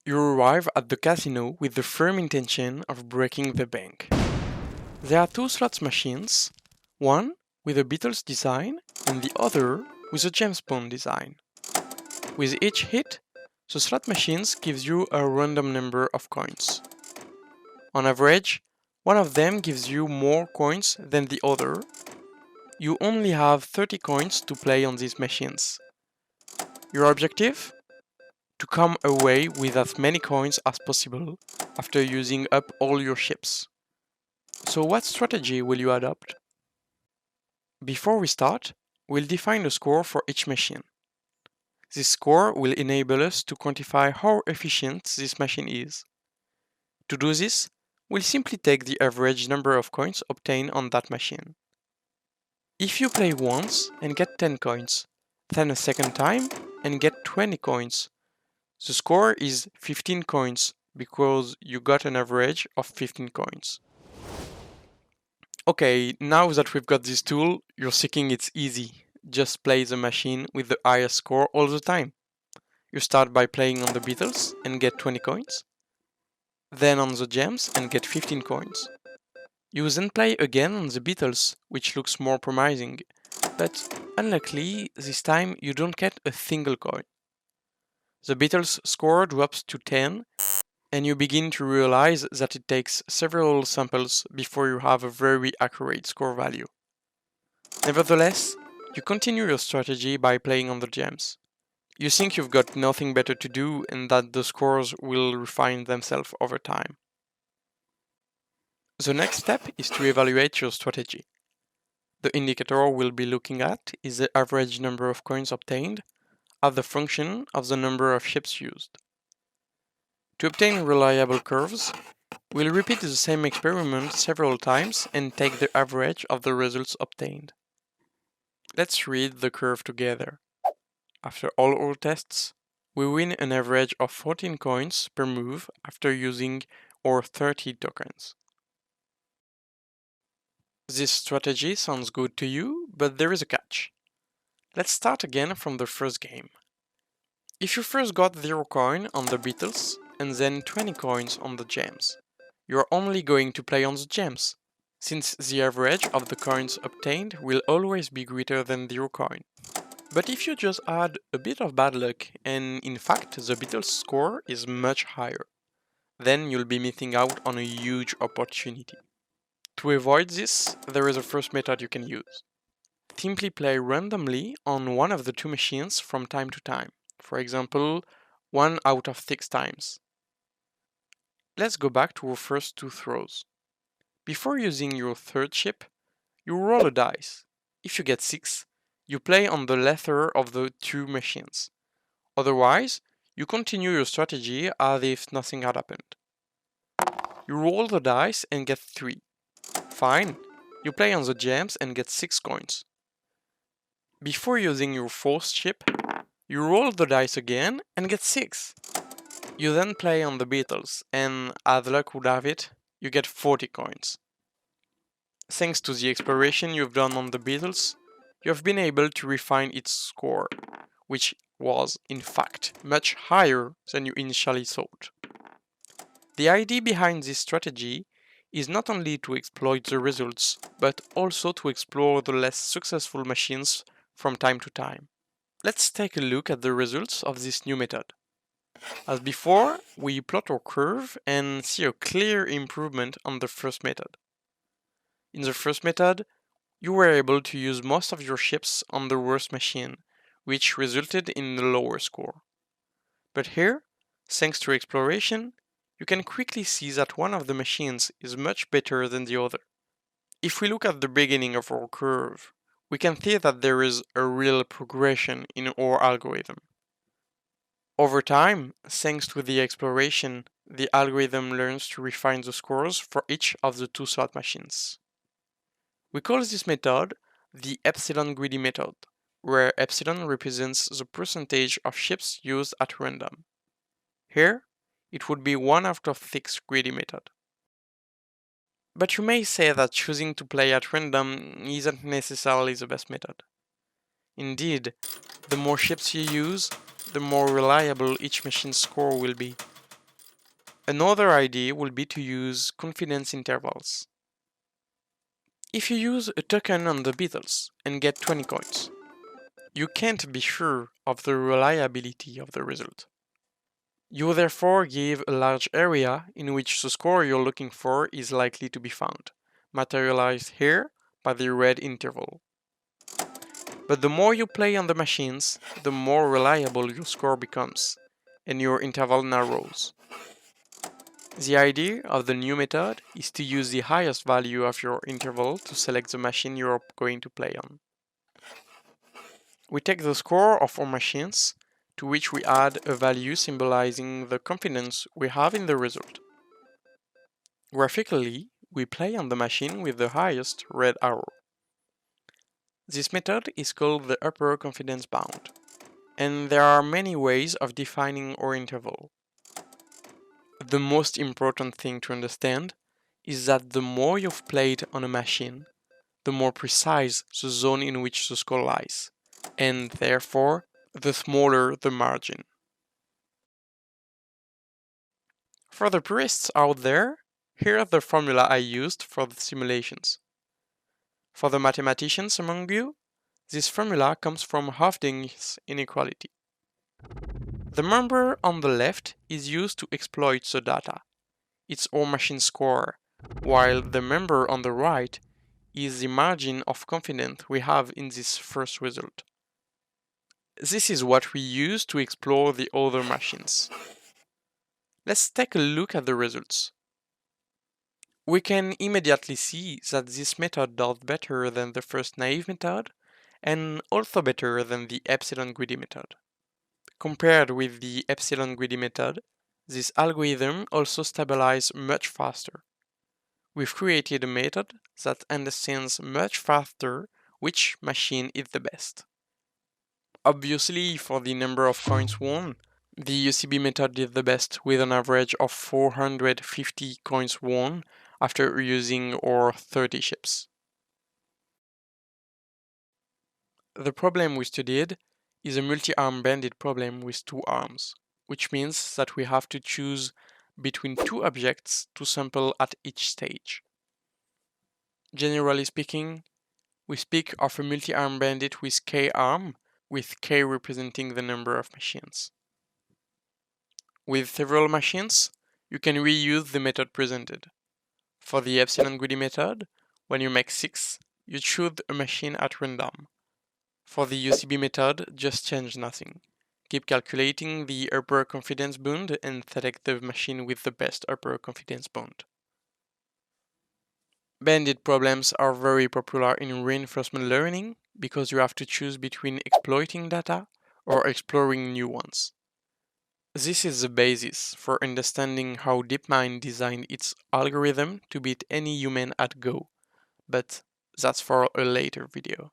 You arrive at the casino with the firm intention of breaking the bank. There are two slots machines, one with a Beatles design and the other with a James Bond design. With each hit, the slot machines gives you a random number of coins. On average, one of them gives you more coins than the other. You only have 30 coins to play on these machines. Your objective? To come away with as many coins as possible after using up all your ships. So what strategy will you adopt? Before we start, we'll define a score for each machine. This score will enable us to quantify how efficient this machine is. To do this, we'll simply take the average number of coins obtained on that machine. If you play once and get 10 coins, then a second time and get 20 coins, the score is 15 coins because you got an average of 15 coins. Okay, now that we've got this tool, you're thinking it's easy. Just play the machine with the highest score all the time. You start by playing on the Beatles and get 20 coins. Then on the Gems and get 15 coins. You then play again on the Beatles, which looks more promising. But unluckily, this time you don't get a single coin. The Beatles score drops to 10, and you begin to realize that it takes several samples before you have a very accurate score value. Nevertheless, you continue your strategy by playing on the Gems. You think you've got nothing better to do and that the scores will refine themselves over time. The next step is to evaluate your strategy. The indicator we'll be looking at is the average number of coins obtained as the function of the number of ships used. To obtain reliable curves, we'll repeat the same experiment several times and take the average of the results obtained. Let's read the curve together. After all our tests, we win an average of 14 coins per move after using our 30 tokens. This strategy sounds good to you, but there is a catch. Let's start again from the first game. If you first got 0 coin on the Beatles and then 20 coins on the Gems, you are only going to play on the Gems, since the average of the coins obtained will always be greater than 0 coin. But if you just add a bit of bad luck and in fact the Beatles score is much higher, then you'll be missing out on a huge opportunity. To avoid this, there is a first method you can use. Simply play randomly on one of the two machines from time to time. For example, 1 out of 6 times. Let's go back to our first 2 throws. Before using your third ship, you roll a dice. If you get 6, you play on the lesser of the 2 machines. Otherwise, you continue your strategy as if nothing had happened. You roll the dice and get 3. Fine, you play on the Gems and get 6 coins. Before using your fourth ship, you roll the dice again and get 6. You then play on the Beatles and, as luck would have it, you get 40 coins. Thanks to the exploration you've done on the Beatles, you have been able to refine its score, which was, in fact, much higher than you initially thought. The idea behind this strategy is not only to exploit the results, but also to explore the less successful machines from time to time. Let's take a look at the results of this new method. As before, we plot our curve and see a clear improvement on the first method. In the first method, you were able to use most of your ships on the worst machine, which resulted in a lower score. But here, thanks to exploration, you can quickly see that one of the machines is much better than the other. If we look at the beginning of our curve, we can see that there is a real progression in our algorithm. Over time, thanks to the exploration, the algorithm learns to refine the scores for each of the 2 slot machines. We call this method the epsilon greedy method, where epsilon represents the percentage of ships used at random. Here, it would be 1 out of 6 greedy method. But you may say that choosing to play at random isn't necessarily the best method. Indeed, the more ships you use, the more reliable each machine's score will be. Another idea will be to use confidence intervals. If you use a token on the Beatles and get 20 coins, you can't be sure of the reliability of the result. You therefore give a large area in which the score you're looking for is likely to be found, materialized here by the red interval. But the more you play on the machines, the more reliable your score becomes, and your interval narrows. The idea of the new method is to use the highest value of your interval to select the machine you're going to play on. We take the score of our machines, to which we add a value symbolizing the confidence we have in the result. Graphically, we play on the machine with the highest red arrow. This method is called the upper confidence bound, and there are many ways of defining our interval. The most important thing to understand is that the more you've played on a machine, the more precise the zone in which the score lies, and therefore, the smaller the margin. For the purists out there, here are the formula I used for the simulations. For the mathematicians among you, this formula comes from Hofding's inequality. The number on the left is used to exploit the data. It's our machine score, while the number on the right is the margin of confidence we have in this first result. This is what we use to explore the other machines. Let's take a look at the results. We can immediately see that this method does better than the first naive method, and also better than the epsilon greedy method. Compared with the epsilon greedy method, this algorithm also stabilizes much faster. We've created a method that understands much faster which machine is the best. Obviously, for the number of coins won, the UCB method did the best with an average of 450 coins won after using our 30 ships. The problem we studied is a multi-arm bandit problem with 2 arms, which means that we have to choose between 2 objects to sample at each stage. Generally speaking, we speak of a multi-arm bandit with k arm, with k representing the number of machines. With several machines, you can reuse the method presented. For the epsilon greedy method, when you make 6, you choose a machine at random. For the UCB method, just change nothing. Keep calculating the upper confidence bound and select the machine with the best upper confidence bound. Bandit problems are very popular in reinforcement learning because you have to choose between exploiting data or exploring new ones. This is the basis for understanding how DeepMind designed its algorithm to beat any human at Go, but that's for a later video.